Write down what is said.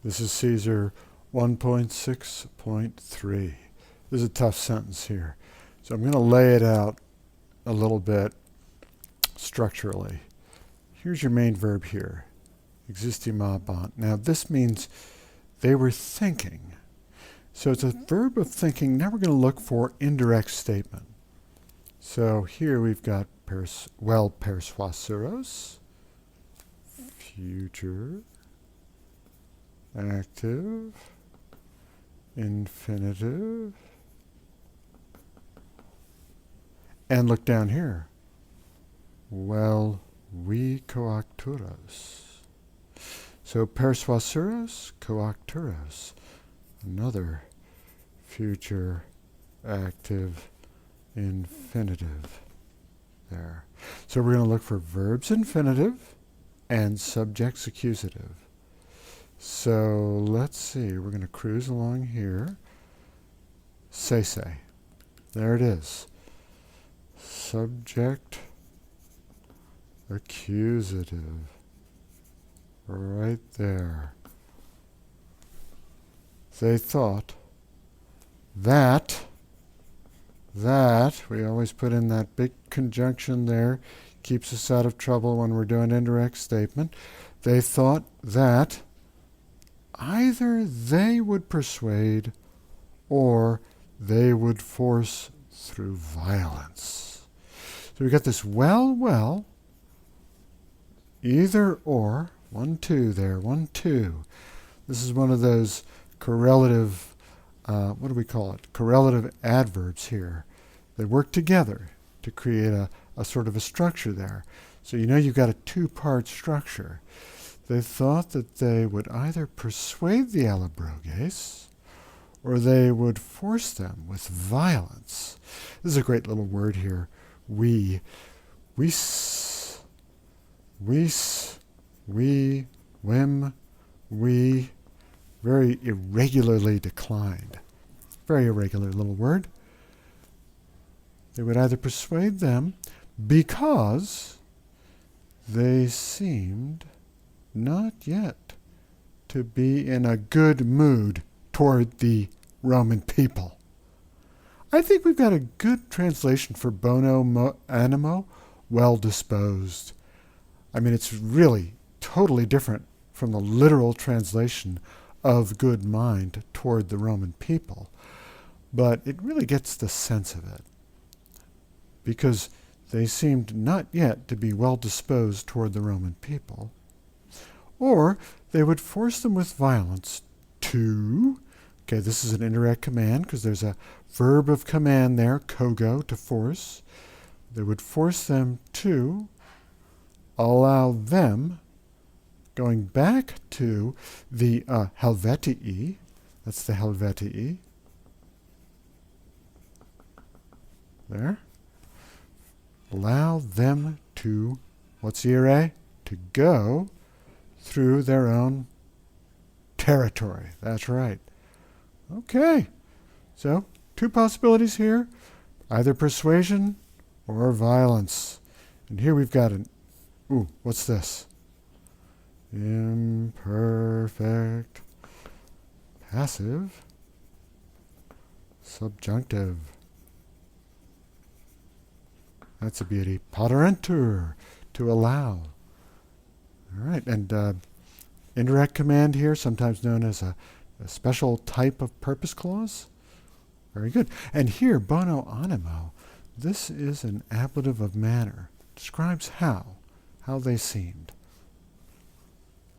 This is Caesar 1.6.3. This is a tough sentence here. So I'm going to lay it out a little bit structurally. Here's your main verb here, existimabant. Now this means they were thinking. So it's a verb of thinking. Now we're going to look for indirect statement. So here we've got persuaseros, future, active, infinitive, and look down here. We coacturos. So persuaseros, coacturos, another future, active, infinitive there. So we're going to look for verbs infinitive and subjects accusative. So let's see, we're going to cruise along here. Say. There it is. Subject accusative. Right there. They thought that, we always put in that big conjunction there, keeps us out of trouble when we're doing indirect statement. They thought that either they would persuade or they would force through violence. So we got this either or, 1, 2 there, 1, 2. This is one of those correlative, what do we call it? Correlative adverbs here. They work together to create a sort of a structure there. So you know you've got a two-part structure. They thought that they would either persuade the Allobroges or they would force them with violence. This is a great little word here. We, whim, we, very irregularly declined. Very irregular little word. They would either persuade them because they seemed not yet to be in a good mood toward the Roman people. I think we've got a good translation for bono animo, well disposed. I mean, it's really totally different from the literal translation of good mind toward the Roman people. But it really gets the sense of it. Because they seemed not yet to be well disposed toward the Roman people. Or they would force them with violence to, okay, this is an indirect command because there's a verb of command there, kogo, to force. They would force them to allow them, going back to the Helvetii, that's the Helvetii, there, allow them to, what's the array? To go through their own territory. That's right. Okay, so two possibilities here, either persuasion or violence. And here we've got what's this? Imperfect passive subjunctive. That's a beauty. Poterentur, to allow. All right, and indirect command here, sometimes known as a special type of purpose clause. Very good. And here, bono animo, this is an ablative of manner. Describes how they seemed.